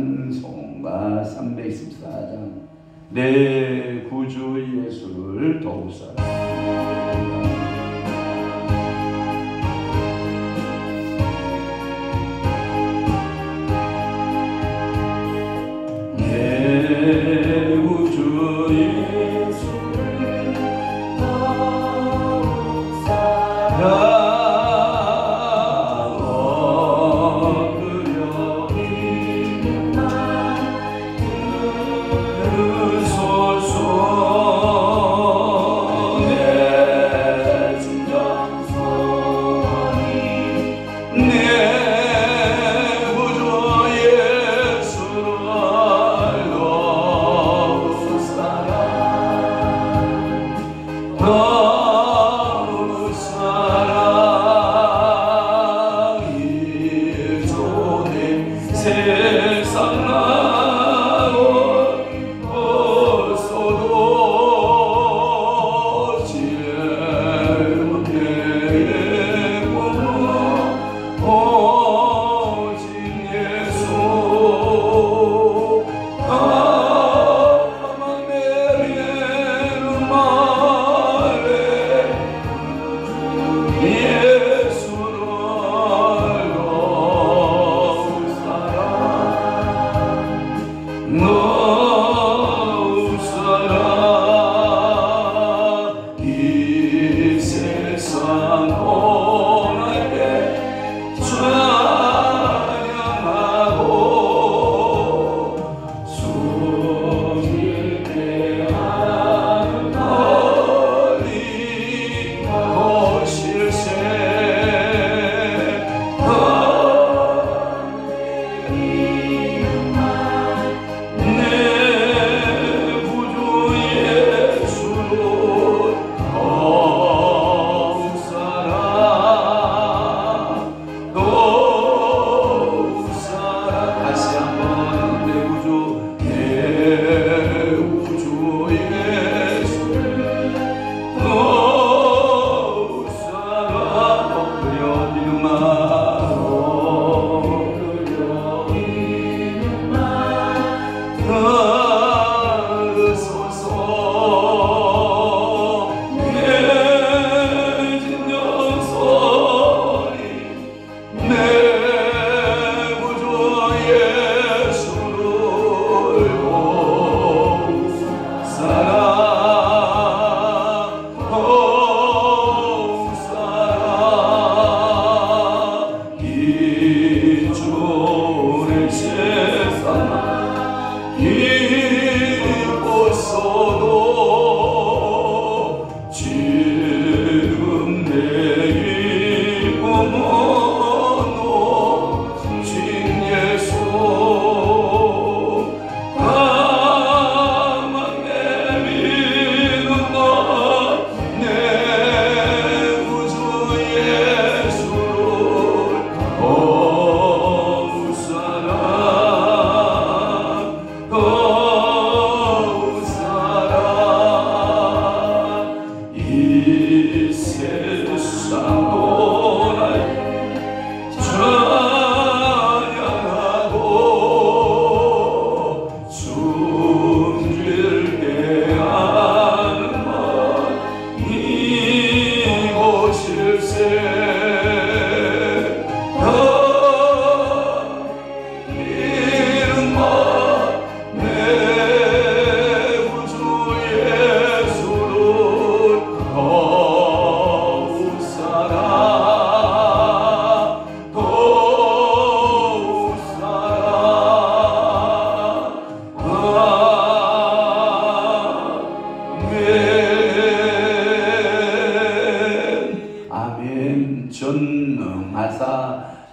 찬송가 324장 내 구주 예수를 더욱 사랑하라. 내 구주 예수를 더욱 사랑하라.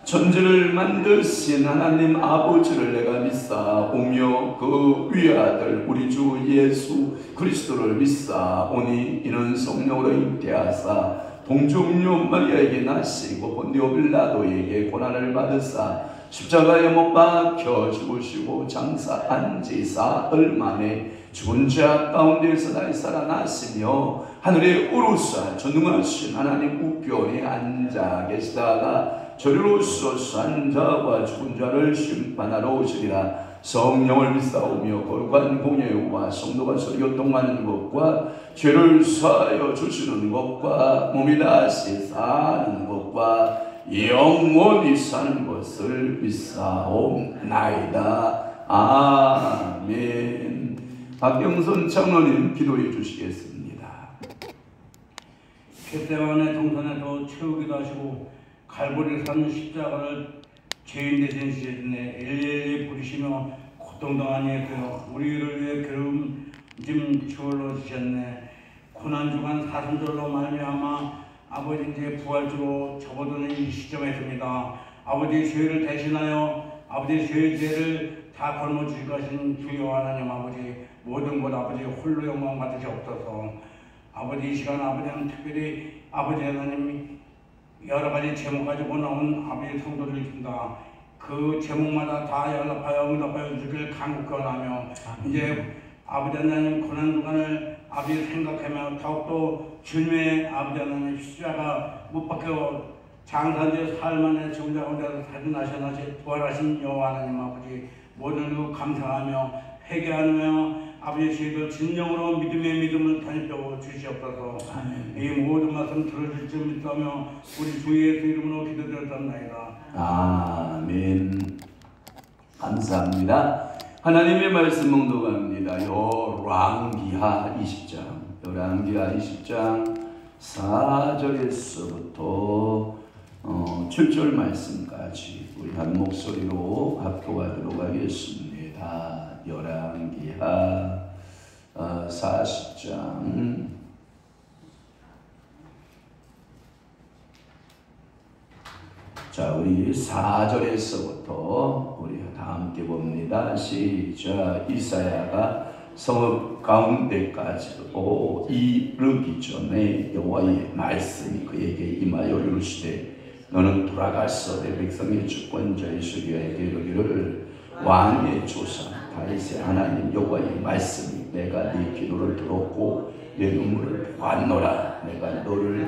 천지를 만드신 하나님 아버지를 내가 믿사오며 그 위아들 우리 주 예수 그리스도를 믿사오니 이는 성령으로 잉태하사 동주 음녀 마리아에게 나시고 본디오 빌라도에게 고난을 받으사 십자가에 못 박혀 죽으시고 장사 안지사 얼만에 죽은 죄악 가운데에서 다시 살아나시며 하늘에 오르사 전능하신 하나님 우편에 앉아 계시다가 저리로서 산 자와 죽은 자를 심판하러 오시리라. 성령을 믿사오며 거룩한 공예와 성도가 서로 교통하는 것과 죄를 사하여 주시는 것과 몸이 다시 사는 것과 영원히 사는 것을 믿사옵나이다. 아멘. 박경선 장로님 기도해 주시겠습니다. 겟세마네 동산에서 채우기도 하시고 갈보리 산 십자가를 죄인 대신 지시네 일일이 부리시며 고통당한 예수여 우리를 위해 괴로움 주얼로 주셨네. 고난주간 사순절로 말미암아 아버지 이제 부활주로 접어드는 이 시점에서입니다. 아버지 죄를 대신하여 아버지 죄를 다 걸머주실 것인 주여 하나님 아버지 모든 것 아버지 홀로 영광 받으시옵소서. 아버지 이 시간 아버지는 특별히 아버지 하나님 여러 가지 제목 가지고 나온 아버지 성도들을 줍니다. 그 제목마다 다 연락하여 응답하여 주길 간곡히 원하며 이제 아버지 하나님 고난주간을 아버지 생각하며 더욱더 주님의 아버지 하나님 십자가 못 박혀 장사제 살만의 죽은 자 가운데서 살아나신 부활하신 여호와 하나님 아버지 모든 것 감사하며 회개하며 아버지 저희들 진정으로 믿음의 믿음을 다니며 주시옵소서. 이 모든 말씀 들어줄 줄 믿사며 우리 주 예수 이름으로 기도드렸습니다. 아멘. 감사합니다. 하나님의 말씀 묵독합니다. 열왕기하 20장 열왕기하 20장 4절에서부터 7절 말씀까지 우리 한 목소리로 합독하도록 하겠습니다. 열왕기하 40장 자, 우리 4절에서부터 우리 다 함께 봅니다. 시작. 이사야가 성읍 가운데까지 이르기 전에 여호와의 말씀이 그에게 임하여 이르시되 너는 돌아가서 내 백성의 주권자이시게 이르기를 왕의 조상 다윗의 하나님 여호와의 말씀이 내가 네 기도를 들었고 내 눈물을 보았노라. 내가 너를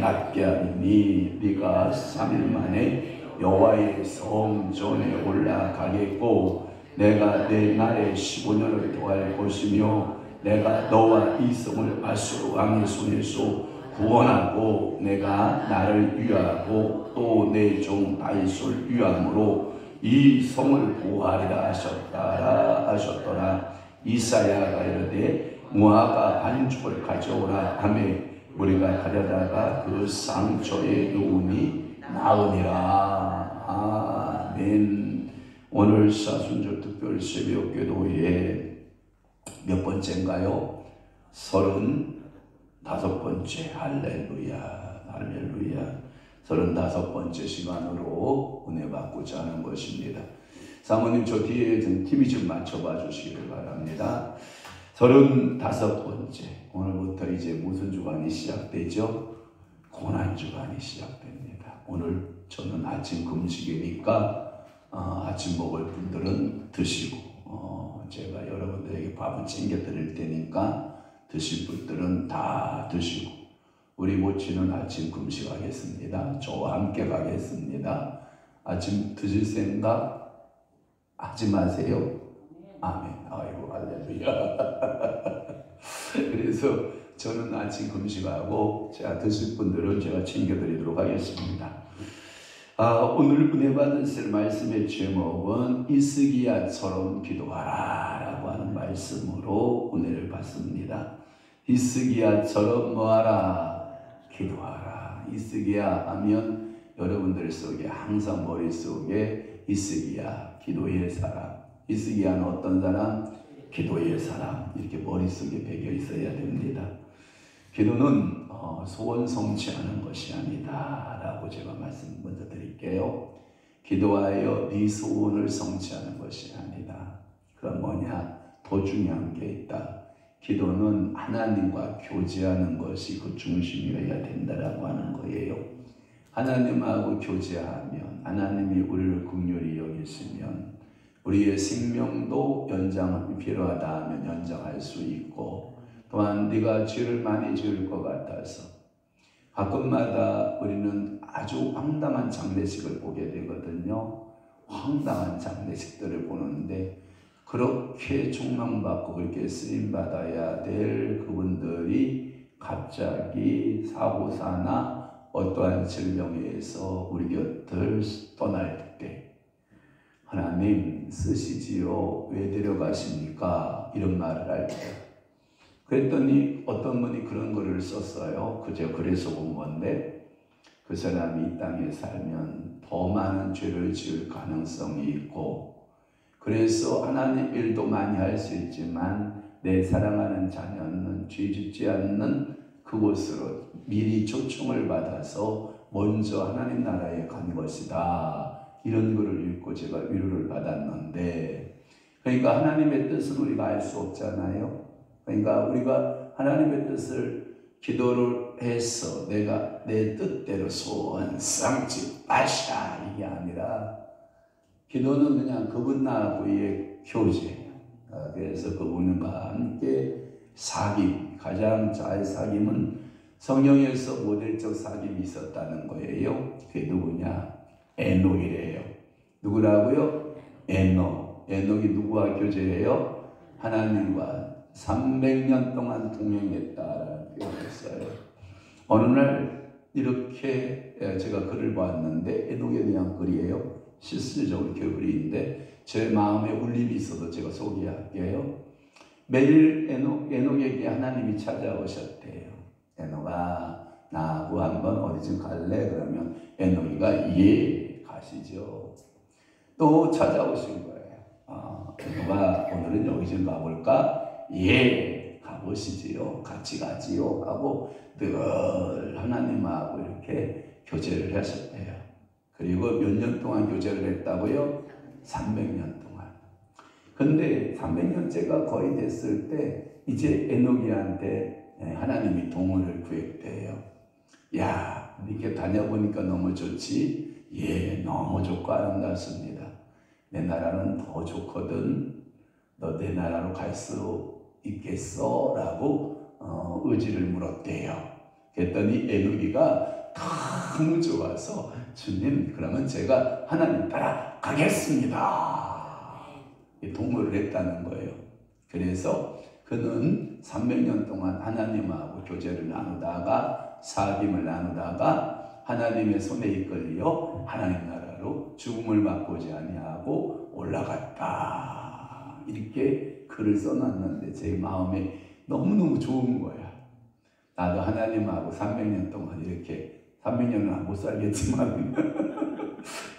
낫게 하리니 네가 3일 만에 여호와의 성전에 올라가겠고 내가 내 날에 15년을 더할 것이며 내가 너와 이 성을 아수르 왕의 손에서 구원하고 내가 나를 위하고 또 내 종 다윗을 위함으로 이 성을 보호하리라 하셨더라. 이사야가 이르되 무화과 반죽을 가져오라 하매 우리가 가져다가 그 상처의 요운이 나으니라. 아멘. 오늘 사순절 특별 새벽 기도회 몇 번째인가요? 35번째. 할렐루야. 할렐루야. 35번째 시간으로 은혜 받고자 하는 것입니다. 사모님 저 뒤에 좀 TV 좀 맞춰봐 주시길 바랍니다. 35번째. 오늘부터 이제 무슨 주간이 시작되죠? 고난주간이 시작됩니다. 오늘 저는 아침 금식이니까 아침 먹을 분들은 드시고 제가 여러분들에게 밥을 챙겨 드릴 테니까 드실 분들은 다 드시고 우리 모친은 아침 금식하겠습니다. 저와 함께 가겠습니다. 아침 드실 생각 하지 마세요. 아멘. 아이고 할렐루야. 그래서 저는 아침 금식하고 제가 드실 분들은 제가 챙겨드리도록 하겠습니다. 오늘 은혜 받으실 말씀의 제목은 히스기야처럼 기도하라 라고 하는 말씀으로 은혜를 받습니다. 히스기야처럼 뭐하라? 기도하라. 히스기야 하면 여러분들 속에 항상 머릿속에 히스기야 기도의 사람, 히스기야는 어떤 사람? 기도의 사람. 이렇게 머릿속에 배겨 있어야 됩니다. 기도는 소원 성취하는 것이 아니다 라고 제가 말씀 먼저 드릴게요. 기도하여 네 소원을 성취하는 것이 아니다. 그럼 뭐냐? 더 중요한 게 있다. 기도는 하나님과 교제하는 것이 그 중심이어야 된다라고 하는 거예요. 하나님하고 교제하면 하나님이 우리를 긍휼히 여기시면 우리의 생명도 연장이 필요하다 하면 연장할 수 있고 또한 네가 죄를 많이 지을 것 같아서 가끔마다 우리는 아주 황당한 장례식을 보게 되거든요. 황당한 장례식들을 보는데 그렇게 총명받고 그렇게 쓰임받아야 될 그분들이 갑자기 사고사나 어떠한 질병에 의해서 우리 곁을 떠날 때 하나님 쓰시지요. 왜 데려가십니까? 이런 말을 할 때 그랬더니 어떤 분이 그런 글을 썼어요. 그저 그래서 본 건데 그 사람이 이 땅에 살면 더 많은 죄를 지을 가능성이 있고 그래서 하나님 일도 많이 할 수 있지만 내 사랑하는 자녀는 죄 짓지 않는 그곳으로 미리 초청을 받아서 먼저 하나님 나라에 간 것이다. 이런 글을 읽고 제가 위로를 받았는데 그러니까 하나님의 뜻은 우리가 알 수 없잖아요. 그러니까 우리가 하나님의 뜻을 기도를 해서 내가 내 뜻대로 소원 삼지 마시라 이게 아니라 기도는 그냥 그분 나하고의 교제예요. 그래서 그분과 함께 사귐, 가장 잘 사귐은 성경에서 모델적 사귐이 있었다는 거예요. 그게 누구냐? 에녹이래요. 누구라고요? 에녹. 에녹이 누구와 교제해요? 하나님과 300년 동안 동행했다라는 표현을 써요. 어느 날 이렇게 제가 글을 봤는데 에녹에 대한 글이에요. 실질적으로 글인데 제 마음에 울림이 있어서 제가 소개할게요. 매일 에녹에게 하나님이 찾아오셨대요. 에녹아 나하고 한번 어디 좀 갈래? 그러면 에녹이가 예 가시죠. 또 찾아오신 거예요. 에녹아 오늘은 여기 좀 가볼까? 예 가보시지요. 같이 가지요 하고 늘 하나님하고 이렇게 교제를 하셨대요. 그리고 몇 년 동안 교제를 했다고요? 300년 동안. 근데 300년째가 거의 됐을 때 이제 에녹이한테 하나님이 동원을 구했대요. 야, 이렇게 다녀보니까 너무 좋지? 예, 너무 좋고 아름답습니다. 내 나라는 더 좋거든. 너 내 나라로 갈 수 있겠어? 라고 의지를 물었대요. 그랬더니 에녹이가 너무 좋아서 주님 그러면 제가 하나님 따라 가겠습니다. 동물을 했다는 거예요. 그래서 그는 300년 동안 하나님하고 교제를 나누다가 사귐을 나누다가 하나님의 손에 이끌려 하나님 나라로 죽음을 맛보지 아니하고 올라갔다. 이렇게 글을 써놨는데 제 마음에 너무너무 좋은 거야. 나도 하나님하고 300년 동안 이렇게 300년은 못 살겠지만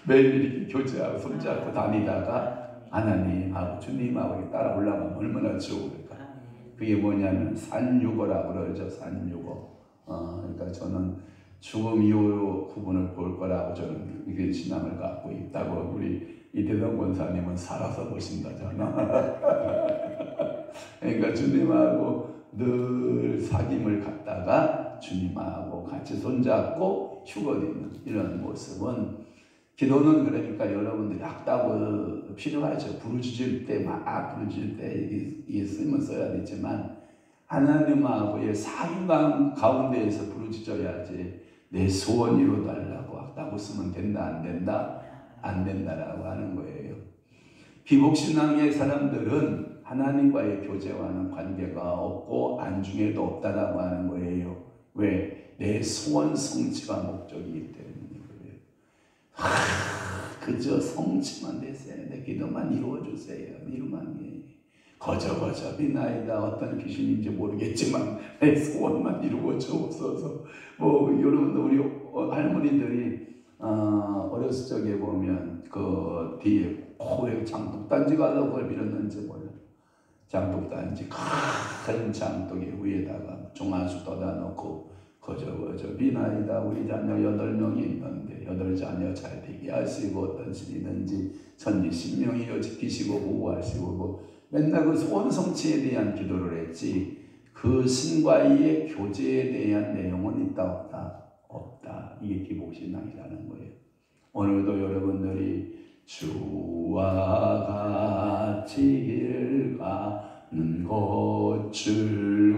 매일 이렇게 교제하고 손잡고 다니다가 하나님하고 주님하고 따라 올라가면 얼마나 좋을까. 그게 뭐냐면 산유거라고 그러죠. 산유거. 그러니까 저는 죽음 이후 그분을 볼 거라고 저는 이게 신앙을 갖고 있다고 우리 이대동 권사님은 살아서 보신다잖아. 그러니까 주님하고 늘 사귐을 갖다가 주님하고 같이 손잡고 휴거리는 이런 모습은 기도는 그러니까 여러분들이 악다고 필요하죠. 부르짖을 때 막 부르짖을 때 이게 쓰면 써야 되지만 하나님하고의 사귐 가운데에서 부르짖어야지 내 소원 이루어달라고 악다고 쓰면 된다 안 된다? 안 된다라고 하는 거예요. 비복신앙의 사람들은 하나님과의 교제와는 관계가 없고 안중에도 없다라고 하는 거예요. 왜? 내 소원 성취가 목적이기 때문에 그래요. 그저 성취만 되세요. 내 기도만 이루어주세요. 이루만 거저 비나이다. 어떤 귀신인지 모르겠지만 내 소원만 이루어주옵소서. 여러분들 우리 할머니들이 어렸을 적에 보면 그 뒤에 코에 장독단지 가서 그걸 밀었는지 몰라. 장독단지 큰 장독에 위에다가 종아수 떠다 놓고 거저 비나이다. 우리 자녀 8명이 있는데 8자녀 잘 되게 하시고 어떤 신이든지 천지 신명이여 지키시고 보호하시고 맨날 그 소원 성취에 대한 기도를 했지 그 신과의 교제에 대한 내용은 있다 없다? 없다. 이게 기복신앙이라는 거예요. 오늘도 여러분들이 주와 같이 길 가는 것 즐거운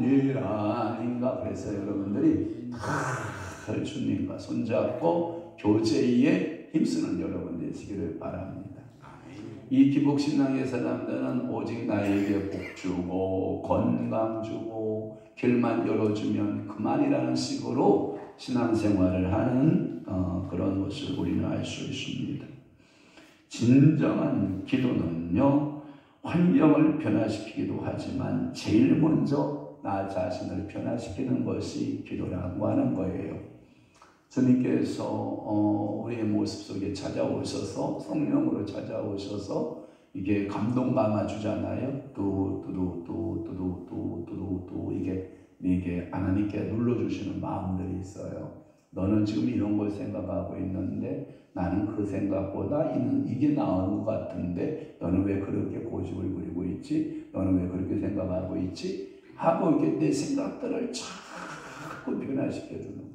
일 아닌가. 그래서 여러분들이 잘 주님과 손잡고 교제에 힘쓰는 여러분 되시기를 바랍니다. 이 기복신앙의 사람들은 오직 나에게 복 주고 건강 주고 길만 열어주면 그만이라는 식으로 신앙생활을 하는 그런 것을 우리는 알 수 있습니다. 진정한 기도는요, 환경을 변화시키기도 하지만 제일 먼저 나 자신을 변화시키는 것이 기도라고 하는 거예요. 주님께서 우리의 모습 속에 찾아오셔서 성령으로 찾아오셔서 이게 감동 감아 주잖아요. 뚜두두두두두두두두 이게 하나님께 눌러주시는 마음들이 있어요. 너는 지금 이런 걸 생각하고 있는데 나는 그 생각보다 이게 나은 것 같은데 너는 왜 그렇게 고집을 부리고 있지? 너는 왜 그렇게 생각하고 있지? 하고 이렇게 내 생각들을 자꾸 변화시켜주는 거예요.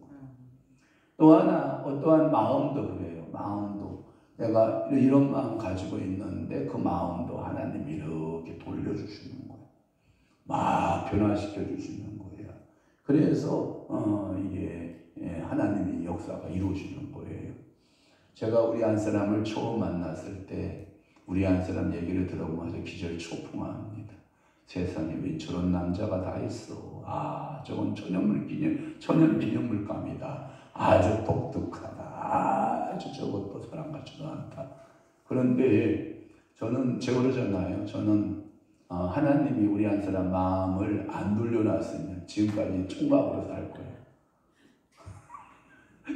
또 하나 어떠한 마음도 그래요. 마음도 내가 이런 마음 가지고 있는데 그 마음도 하나님이 이렇게 돌려주시는 거예요. 막 변화시켜 주시는 거예요. 그래서 이게 하나님이 역사가 이루어지는 거예요. 제가 우리 한 사람을 처음 만났을 때 우리 한 사람 얘기를 들어보면 아주 기절초풍합니다. 세상에 왜 저런 남자가 다 있어. 아, 저건 천연 기념물감이다. 아주 독특하다. 아주 저것도 사람 같지도 않다. 그런데 저는 제가 그러잖아요. 저는 하나님이 우리 한 사람 마음을 안 돌려놨으면 지금까지 총각으로 살 거예요.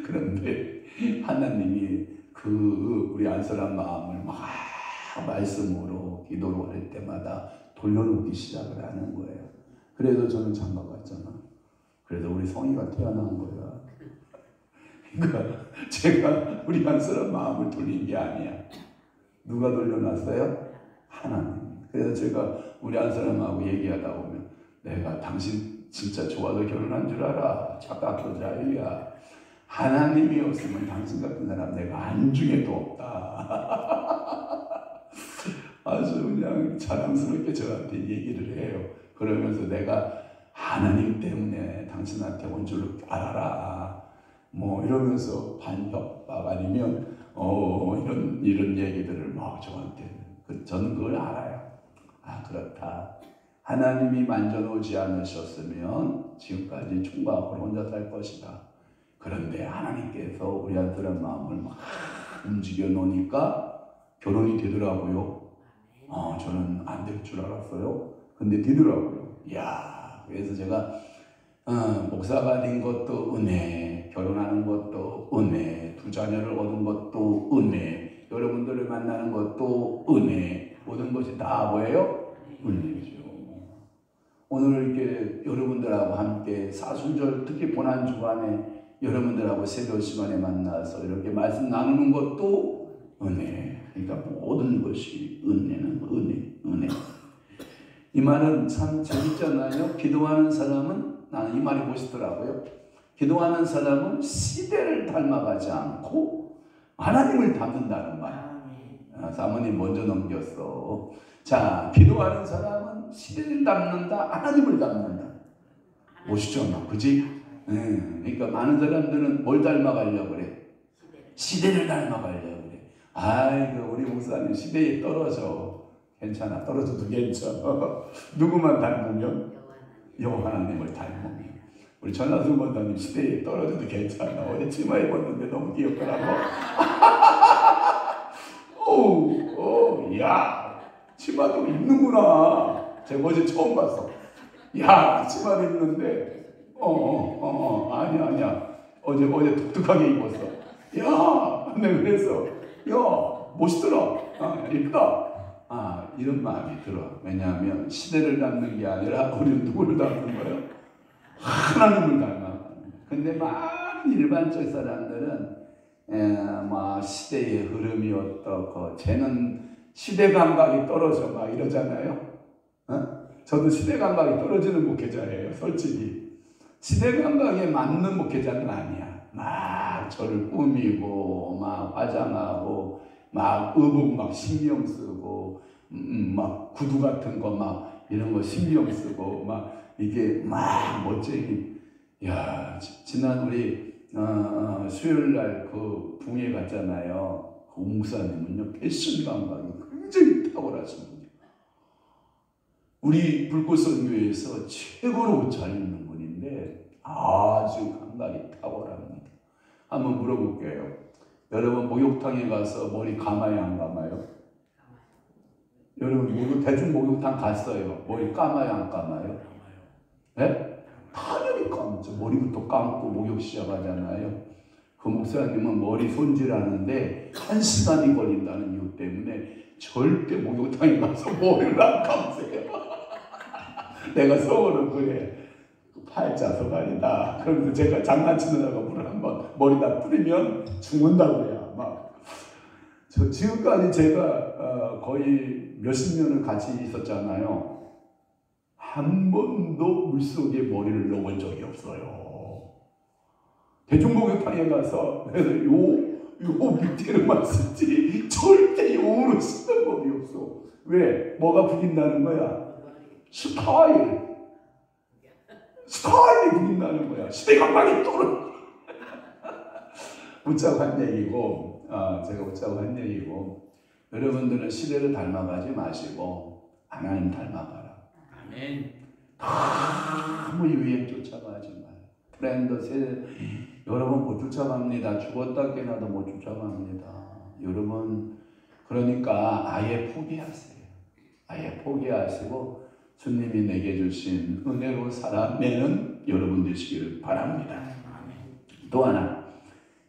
그런데 하나님이 우리 한 사람 마음을 막 말씀으로 기도로 할 때마다 돌려놓기 시작을 하는 거예요. 그래서 저는 장가 갔잖아. 그래서 우리 성희가 태어난 거야. 그러니까 제가 우리 한 사람 마음을 돌린 게 아니야. 누가 돌려놨어요? 하나님. 그래서 제가 우리 한 사람하고 얘기하다 보면 내가 당신 진짜 좋아서 결혼한 줄 알아. 착각도 자유야. 하나님이 없으면 당신 같은 사람 내가 안중에도 없다. 아주 그냥 자랑스럽게 저한테 얘기를 해요. 그러면서 내가 하나님 때문에 당신한테 온 줄 알아라. 뭐 이러면서 반협박 아니면 이런 얘기들을 막 저한테 저는 그걸 알아요. 아, 그렇다. 하나님이 만져놓지 않으셨으면 지금까지 총각으로 혼자 살 것이다. 그런데 하나님께서 우리 한 사람 마음을 막 움직여 놓으니까 결혼이 되더라고요. 저는 안 될 줄 알았어요. 근데 되더라고요. 이야, 그래서 제가 목사가 된 것도 은혜, 결혼하는 것도 은혜, 2자녀를 얻은 것도 은혜, 여러분들을 만나는 것도 은혜, 모든 것이 다 뭐예요? 은혜죠. 오늘 이렇게 여러분들하고 함께 사순절 특히 고난 주간에 여러분들하고 새벽 시간에 만나서 이렇게 말씀 나누는 것도 은혜. 그러니까 모든 것이 은혜는 은혜. 이 말은 참 재밌잖아요. 기도하는 사람은 나는 이 말이 멋있더라고요. 기도하는 사람은 시대를 닮아가지 않고 하나님을 닮는다는 말. 사모님 먼저 넘겼어. 자, 기도하는 사람은 시대를 닮는다, 하나님을 닮는다. 멋있죠, 그지? 그러니까 많은 사람들은 뭘 닮아가려고 그래? 시대를 닮아가려고 그래. 아이고, 우리 목사님 시대에 떨어져. 괜찮아, 떨어져도 괜찮아. 누구만 닮으면? 여호와 하나님을 닮으면. 우리 전하수 권사님 시대에 떨어져도 괜찮아. 어제 치마 입었는데 너무 귀엽더라고. 야, 치마도 입는구나. 제가 어제 처음 봤어. 야, 치마도 입는데, 아니야. 어제 독특하게 입었어. 야, 근데 그래서, 야, 멋있더라. 이쁘다. 이런 마음이 들어. 왜냐하면 시대를 닮는 게 아니라 우리는 누구를 닮는 거예요? 하나님을 닮아. 근데 많은 일반적 사람들은 시대의 흐름이 어떻고 쟤는 시대 감각이 떨어져 막 이러잖아요. 저도 시대 감각이 떨어지는 목회자예요. 솔직히 시대 감각에 맞는 목회자는 아니야. 막 저를 꾸미고 막 화장하고 막 의복 막 신경 쓰고 막 구두 같은 거 막 이런 거 신경 쓰고 막 이게 막 멋쟁이. 야, 지난 우리 수요일 날 그 붕에 갔잖아요. 그 목사님은요, 패션 감각이 굉장히 탁월하신 분이에요. 우리 불꽃선교에서 최고로 잘 입는 분인데 아주 감각이 탁월합니다. 한번 물어볼게요. 여러분 목욕탕에 가서 머리 감아요, 안 감아요? 여러분 대중 목욕탕 갔어요. 머리 감아요, 안 감아요? 네? 당연히 감죠. 머리부터 감고 목욕 시작하잖아요. 그 목사님은 머리 손질하는데 1시간이 걸린다는 이유 때문에 절대 목욕탕에 가서 머리를 안 감으세요. 내가 속으로 그래. 팔자석 아니다. 그러면서 제가 장난치느라고 물을 한번 머리다 뿌리면 죽는다고요. 막. 지금까지 제가 거의 몇십 년을 같이 있었잖아요. 한 번도 물속에 머리를 넣은 적이 없어요. 대중목욕탕에 가서 요 밑에로만 쓰지 절대 요로 쓰는 법이 없어. 왜? 뭐가 부긴다는 거야? 스타일이 부긴다는 거야. 시대가 많이 떨어. 웃자고 한 얘기고, 제가 웃자고 한 얘기고, 여러분들은 시대를 닮아가지 마시고 하나님 닮아가라. 아멘. 너무 유행 쫓아가지 마요. 트렌드 세대 여러분 못 쫓아갑니다. 죽었다 깨나도 못 쫓아갑니다. 여러분 그러니까 아예 포기하세요. 아예 포기하시고 주님이 내게 주신 은혜로 살아내는 여러분 되시기를 바랍니다. 또 하나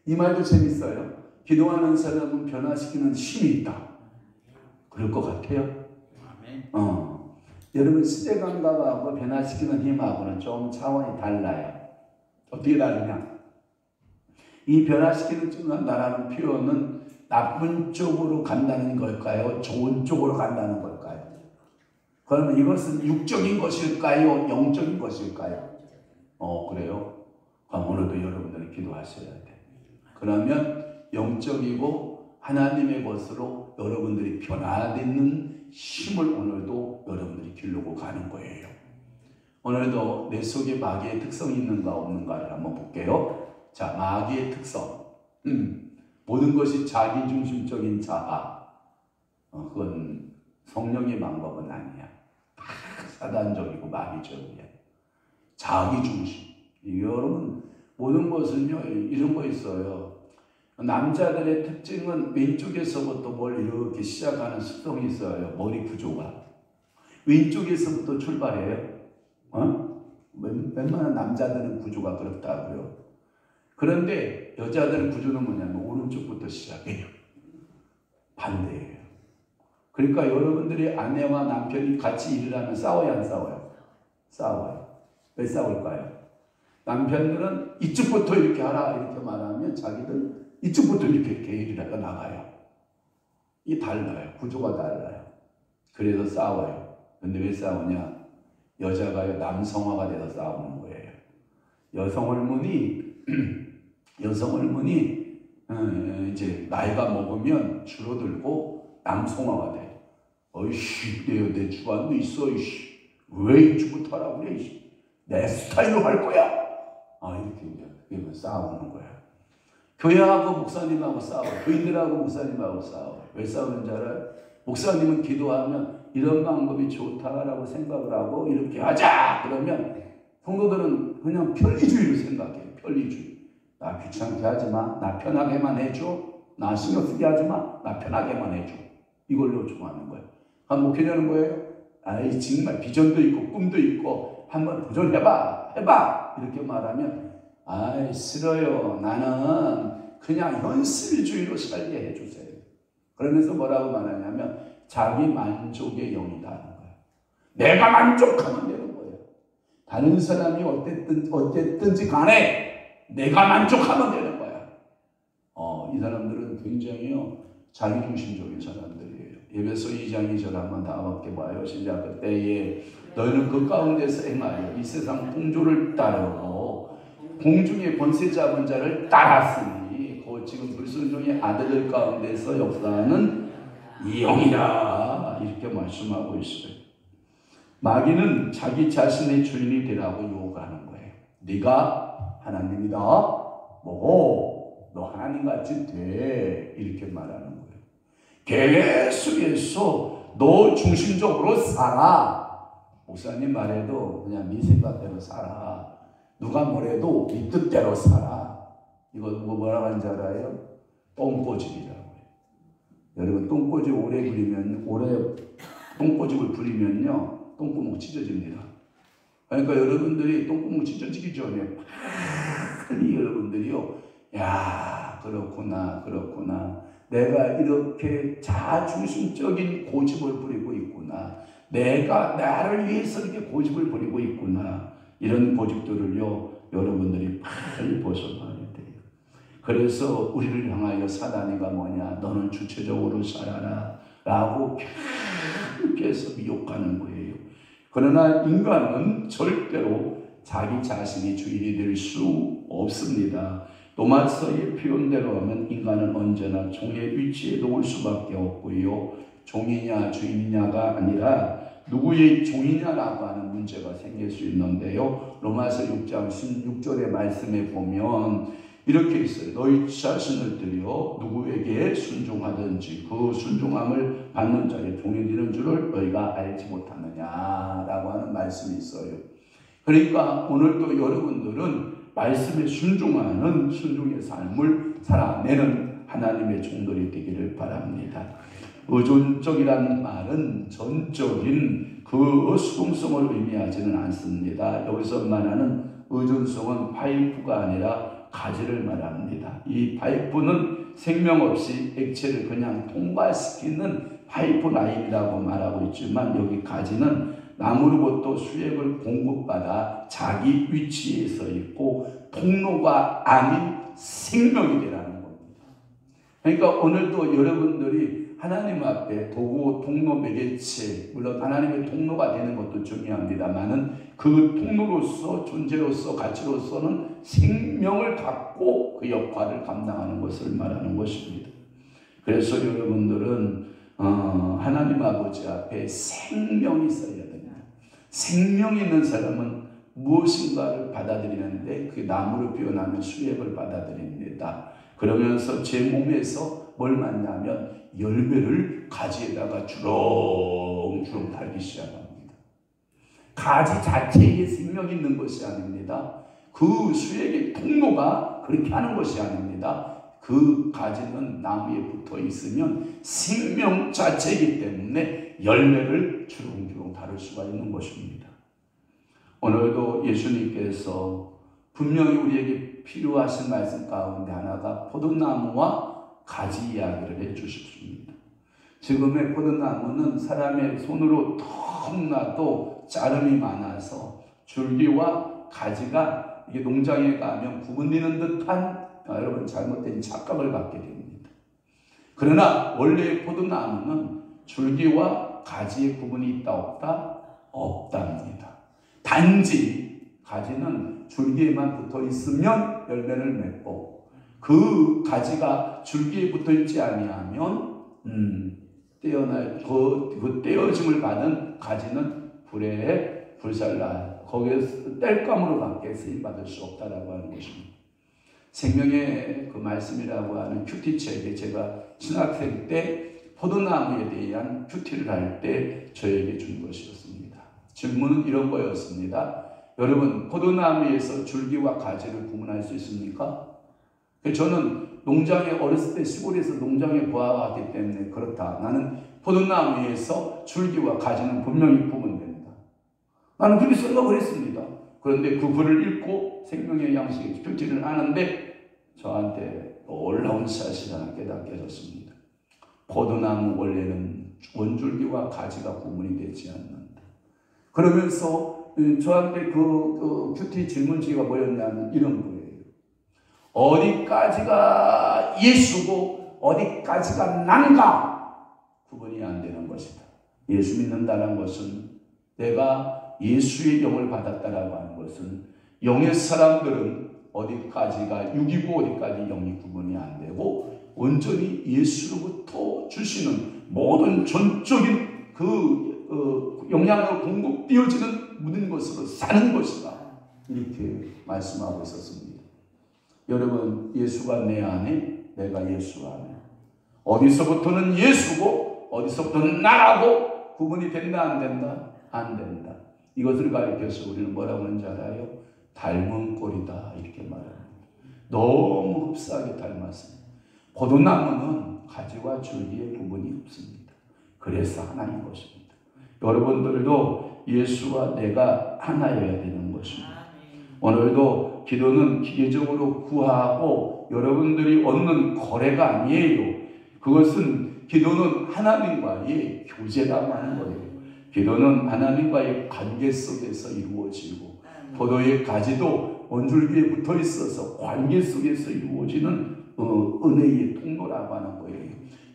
이 말도 재밌어요. 기도하는 사람은 변화시키는 힘이 있다. 그럴 것 같아요. 여러분 시대 감각하고 변화시키는 힘하고는 좀 차원이 달라요. 어떻게 다르냐? 이 변화시키는 나라는 표현은 나쁜 쪽으로 간다는 걸까요? 좋은 쪽으로 간다는 걸까요? 그러면 이것은 육적인 것일까요? 영적인 것일까요? 그래요? 그럼 오늘도 여러분들이 기도하셔야 돼. 그러면 영적이고 하나님의 것으로 여러분들이 변화되는 힘을 오늘도 여러분들이 기르고 가는 거예요. 오늘도 내 속에 마귀의 특성이 있는가 없는가를 한번 볼게요. 자, 마귀의 특성. 모든 것이 자기중심적인 자아. 그건 성령의 방법은 아니야. 다 사단적이고 마귀적이야. 자기중심. 여러분 모든 것은요 이런 거 있어요. 남자들의 특징은 왼쪽에서부터 뭘 이렇게 시작하는 습성이 있어요. 머리 구조가 왼쪽에서부터 출발해요. 웬만한 남자들은 구조가 그렇다고요. 그런데 여자들의 구조는 뭐냐면 오른쪽부터 시작해요. 반대예요. 그러니까 여러분들이 아내와 남편이 같이 일을 하면 싸워요, 안 싸워요? 싸워요. 왜 싸울까요? 남편들은 이쪽부터 이렇게 하라 이렇게 말하면 자기들 이쪽부터 이렇게 일을 하다 나가요. 이게 달라요. 구조가 달라요. 그래서 싸워요. 근데 왜 싸우냐? 여자가요 남성화가 돼서 싸우는 거예요. 여성 호르몬이 이제 나이가 먹으면 줄어들고 남성화가 돼. 어이씨 내 주관도 있어. 이씨 왜 이쪽부터 하라고 그래? 이씨 내 스타일로 할 거야. 이렇게 싸우는 거야. 교회하고 목사님하고 싸워. 교인들하고 목사님하고 싸워. 왜 싸우는 줄 알아요? 목사님은 기도하면 이런 방법이 좋다라고 생각을 하고 이렇게 하자 그러면 성도들은 그냥 편리주의를 생각해요. 편리주의. 나 귀찮게 하지 마. 나 편하게만 해줘. 나 신경 쓰게 하지 마. 나 편하게만 해줘. 이걸로 좋아하는 거예요. 한번 목회자는 거예요. 아이 정말 비전도 있고 꿈도 있고 한번 도전해봐. 이렇게 말하면 아이 싫어요. 나는 그냥 현실주의로 살게 해주세요. 그러면서 뭐라고 말하냐면 자기 만족의 영이다 하는 거예요. 내가 만족하면 되는 거예요. 다른 사람이 어땠든지 간에 내가 만족하면 되는 거야. 이 사람들은 굉장히 자기중심적인 사람들이에요. 에베소 2장 2절 한번 다 함께 봐요. 시작. 그때에 너희는 그 가운데서 행하여 이 세상 풍조를 따르고 공중의 권세 잡은 자를 따랐으니 곧 지금 불순종의 아들들 가운데서 역사하는 이 영이다 이렇게 말씀하고 있어요. 마귀는 자기 자신의 주인이 되라고 요구하는 거예요. 네가 하나님이다. 너 하나님같이 돼. 이렇게 말하는 거예요. 계속해서 너 중심적으로 살아. 목사님 말해도 그냥 네 생각대로 살아. 누가 뭐래도 네 뜻대로 살아. 이거 뭐라고 하는지 알아요? 똥꼬집이라고 해요. 여러분 똥꼬집 오래 똥꼬집을 부리면요 똥구멍 찢어집니다. 그러니까 여러분들이 똥구멍 찢어지기 전에 빨리 여러분들이요, 야 그렇구나 내가 이렇게 자중심적인 고집을 부리고 있구나, 내가 나를 위해서 이렇게 고집을 부리고 있구나, 이런 고집들을요 여러분들이 빨리 벗어나야 돼요. 그래서 우리를 향하여 사단이가 뭐냐, 너는 주체적으로 살아라 라고 계속 미혹하는 거예요. 그러나 인간은 절대로 자기 자신이 주인이 될 수 없습니다. 도마서의 표현대로 하면 인간은 언제나 종의 위치에 놓을 수밖에 없고요, 종이냐 주인이냐가 아니라 누구의 종이냐라고 하는 문제가 생길 수 있는데요, 로마서 6장 16절의 말씀에 보면 이렇게 있어요. 너희 자신을 들여 누구에게 순종하든지 그 순종함을 받는 자의 종이 되는 줄을 너희가 알지 못하느냐라고 하는 말씀이 있어요. 그러니까 오늘도 여러분들은 말씀에 순종하는 순종의 삶을 살아내는 하나님의 종들이 되기를 바랍니다. 의존적이라는 말은 전적인 그 수동성을 의미하지는 않습니다. 여기서 말하는 의존성은 파이프가 아니라 가지를 말합니다. 이 파이프는 생명 없이 액체를 그냥 통과시키는 파이프 라인이라고 말하고 있지만, 여기 가지는 나무로부터 수액을 공급받아 자기 위치에 서 있고 통로가 아닌 생명이 되라는 겁니다. 그러니까 오늘도 여러분들이 하나님 앞에 도구, 통로, 매개체, 물론 하나님의 통로가 되는 것도 중요합니다만은 그 통로로서, 존재로서, 가치로서는 생명을 갖고 그 역할을 감당하는 것을 말하는 것입니다. 그래서 여러분들은 하나님 아버지 앞에 생명이 있어야 됩니다. 생명이 있는 사람은 무엇인가를 받아들이는데 그 나무를 피어나는 수액을 받아들입니다. 그러면서 제 몸에서 뭘 맞냐면 열매를 가지에다가 주렁주렁 달기 시작합니다. 가지 자체에 생명이 있는 것이 아닙니다. 그 수액의 통로가 그렇게 하는 것이 아닙니다. 그 가지는 나무에 붙어 있으면 생명 자체이기 때문에 열매를 주렁주렁 다룰 수가 있는 것입니다. 오늘도 예수님께서 분명히 우리에게 필요하신 말씀 가운데 하나가 포도나무와 가지 이야기를 해주셨습니다. 지금의 포도나무는 사람의 손으로 너무나도 자름이 많아서 줄기와 가지가 이게 농장에 가면 구분되는 듯한 여러분 잘못된 착각을 갖게 됩니다. 그러나 원래 포도나무는 줄기와 가지의 구분이 있다 없다? 없답니다. 단지 가지는 줄기에만 붙어 있으면 열매를 맺고 그 가지가 줄기에 붙어 있지 아니하면 그 떼어짐을 받은 가지는 불에 불살라 거기에서 땔감으로 밖에 쓰임 받을 수 없다라고 하는 것입니다. 생명의 그 말씀이라고 하는 큐티책에 제가 신학생 때 포도나무에 대한 큐티를 할 때 저에게 준 것이었습니다. 질문은 이런 거였습니다. 여러분, 포도나무에서 줄기와 가지를 구분할 수 있습니까? 저는 농장에 어렸을 때 시골에서 농장에 부화하기 때문에 그렇다. 나는 포도나무에서 줄기와 가지는 분명히 구분됩니다. 나는 그렇게 생각을 했습니다. 그런데 그 글을 읽고 생명의 양식의 큐티를 하는데 저한테 놀라운 사실 하나 깨닫게 되었습니다. 포도나무 원래는 원줄기와 가지가 구분이 되지 않는다. 그러면서 저한테 그 큐티 질문지가 뭐였냐면 이런 거예요. 어디까지가 예수고 어디까지가 난가 구분이 안 되는 것이다. 예수 믿는다는 것은, 내가 예수의 영을 받았다라고 하는 것은, 영의 사람들은 어디까지가 육이고 어디까지 영이 구분이 안 되고 온전히 예수로부터 주시는 모든 전적인 그 영향으로 공급되어지는 모든 것으로 사는 것이다. 이렇게 말씀하고 있었습니다. 여러분, 예수가 내 안에, 내가 예수 안에. 어디서부터는 예수고 어디서부터는 나라고 구분이 된다 안 된다? 안 된다. 이것을 가리켜서 우리는 뭐라고 하는지 알아요? 닮은 꼴이다 이렇게 말합니다. 너무 흡사하게 닮았습니다. 포도나무는 가지와 줄기에 구분이 없습니다. 그래서 하나인 것입니다. 여러분들도 예수와 내가 하나여야 되는 것입니다. 오늘도 기도는 기계적으로 구하고 여러분들이 얻는 거래가 아니에요. 그것은 기도는 하나님과의 교제라고 하는 거예요. 기도는 하나님과의 관계 속에서 이루어지고 포도의 가지도 원줄기에 붙어 있어서 관계 속에서 이루어지는 은혜의 통로라고 하는 거예요.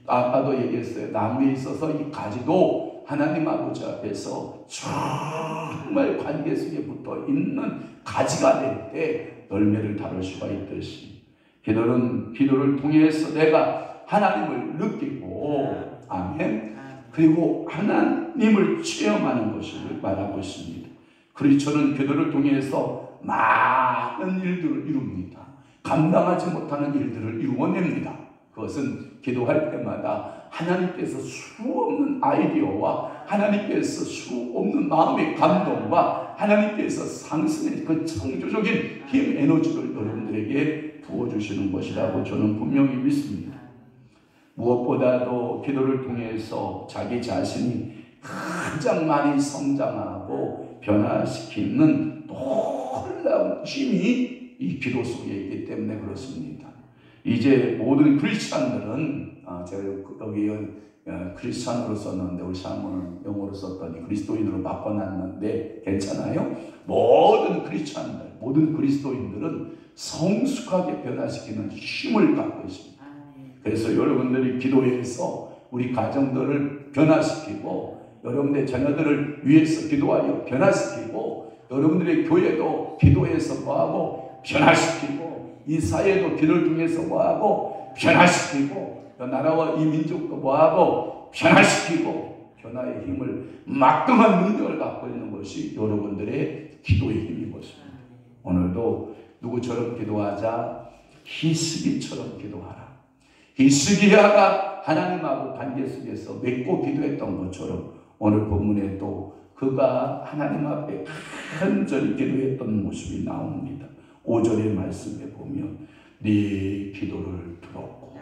아까도 얘기했어요. 나무에 있어서 이 가지도 하나님 아버지 앞에서 정말 관계 속에 붙어 있는 가지가 될 때 열매를 다룰 수가 있듯이 기도를 통해서 내가 하나님을 느끼고 아멘. 그리고 하나님을 체험하는 것을 말하고 있습니다. 그리스도는 기도를 통해서 많은 일들을 이룹니다. 감당하지 못하는 일들을 이루어냅니다. 그것은 기도할 때마다 하나님께서 수없는 아이디어와 하나님께서 수없는 마음의 감동과 하나님께서 상승의 그 창조적인 힘, 에너지를 여러분들에게 부어주시는 것이라고 저는 분명히 믿습니다. 무엇보다도 기도를 통해서 자기 자신이 가장 많이 성장하고 변화시키는 놀라운 힘이 이 기도 속에 있기 때문에 그렇습니다. 이제 모든 크리스찬들은 제가 여기 크리스찬으로 썼는데 우리 사람은 영어로 썼더니 그리스도인으로 바꿔놨는데 괜찮아요? 모든 크리스찬들, 모든 그리스도인들은 성숙하게 변화시키는 힘을 갖고 있습니다. 그래서 여러분들이 기도해서 우리 가정들을 변화시키고 여러분들의 자녀들을 위해서 기도하여 변화시키고 여러분들의 교회도 기도해서 뭐하고 변화시키고 이 사회도 기도를 통해서 뭐하고 변화시키고 나라와 이 민족도 뭐하고 변화시키고 변화의 힘을 막강한 능력을 갖고 있는 것이 여러분들의 기도의 힘인 것입니다. 오늘도 누구처럼 기도하자? 히스기처럼 기도하라. 히스기야가 하나님하고 관계 속에서 맺고 기도했던 것처럼 오늘 본문에도 그가 하나님 앞에 간절히 기도했던 모습이 나옵니다. 5절의 말씀에 보면 네 기도를 들었고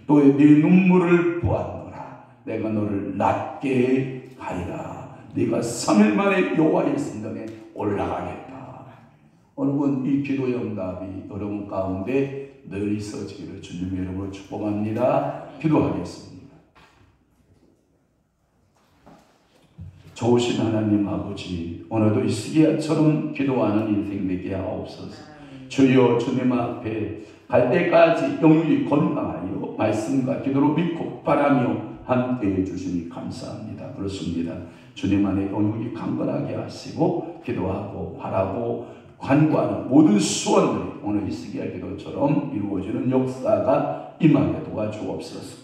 또 네 눈물을 보았노라. 내가 너를 낫게 하리라. 네가 3일 만에 여호와의 성전에 올라가겠다. 여러분, 이 기도의 응답이 여러분 가운데 늘 있어지기를 주님의 이름으로 축복합니다. 기도하겠습니다. 좋으신 하나님 아버지, 오늘도 히스기야처럼 기도하는 인생 되게 하옵소서. 주여, 주님 앞에 갈 때까지 영육이 건강하여 말씀과 기도로 믿고 바라며 함께 해주시니 감사합니다. 그렇습니다. 주님 안에 영육이 강건하게 하시고 기도하고 바라고 간구하는 모든 소원들이 오늘 히스기야 기도처럼 이루어지는 역사가 임하게 도와주옵소서.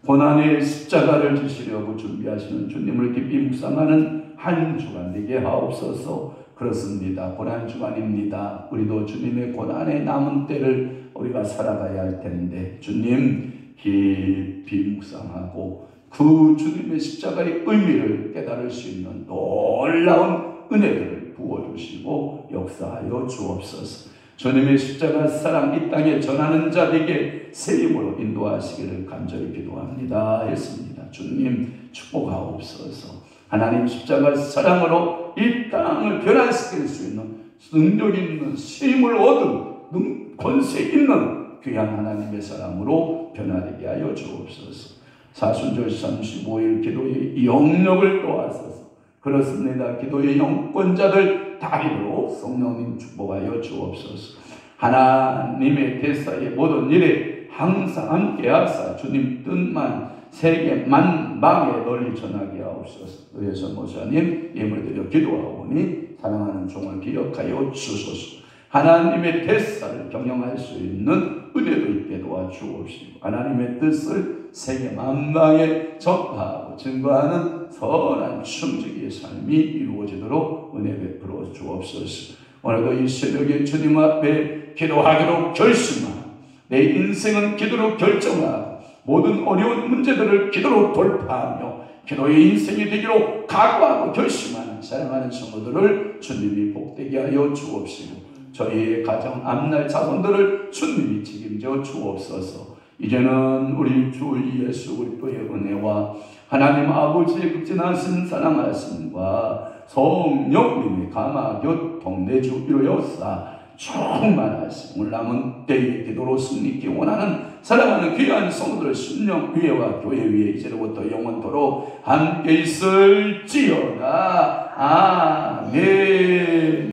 고난의 십자가를 지시려고 준비하시는 주님을 깊이 묵상하는 한 주간 되게 하옵소서. 그렇습니다. 고난 주간입니다. 우리도 주님의 고난의 남은 때를 우리가 살아가야 할 텐데 주님 깊이 묵상하고 그 주님의 십자가의 의미를 깨달을 수 있는 놀라운 은혜들을 부어주시고 역사하여 주옵소서. 주님의 십자가 사랑 이 땅에 전하는 자에게 새 힘으로 인도하시기를 간절히 기도합니다. 했습니다. 주님 축복하옵소서. 하나님 십자가 사랑으로 이 땅을 변화시킬 수 있는 능력 있는 새 힘을 얻은 권세 있는 귀한 하나님의 사랑으로 변화되게 하여 주옵소서. 사순절 35일 기도의 영역을 도와소서. 그렇습니다. 기도의 영권자들 다리로 성령님 축복하여 주옵소서. 하나님의 대사의 모든 일에 항상 함께 하사 주님 뜻만 세계 만방에 널리 전하게 하옵소서. 의회선 목사님 예물 드려 기도하오니 사랑하는 종을 기억하여 주소서. 하나님의 대사를 경영할 수 있는 은혜도 있게 도와주옵시고 하나님의 뜻을 세계 만방에 전파하고 증거하는 선한 충직의 삶이 이루어지도록 은혜 베풀어 주옵소서. 오늘도 이 새벽에 주님 앞에 기도하기로 결심하고 내 인생은 기도로 결정하고 모든 어려운 문제들을 기도로 돌파하며 기도의 인생이 되기로 각오하고 결심하는 사랑하는 성도들을 주님이 복되게 하여 주옵시고 저희의 가정 앞날 자손들을 주님이 책임져 주옵소서. 이제는 우리 주 예수 그리스도의 은혜와 하나님 아버지의 극진하신 사랑하심과 성령님의 감화 교통 내주 이루어사 충만하심을 남은 때의 기도로 승리케 원하는 사랑하는 귀한 성도들 심령 위에와 교회 위에 이제로부터 영원토록 함께 있을지어다. 아멘.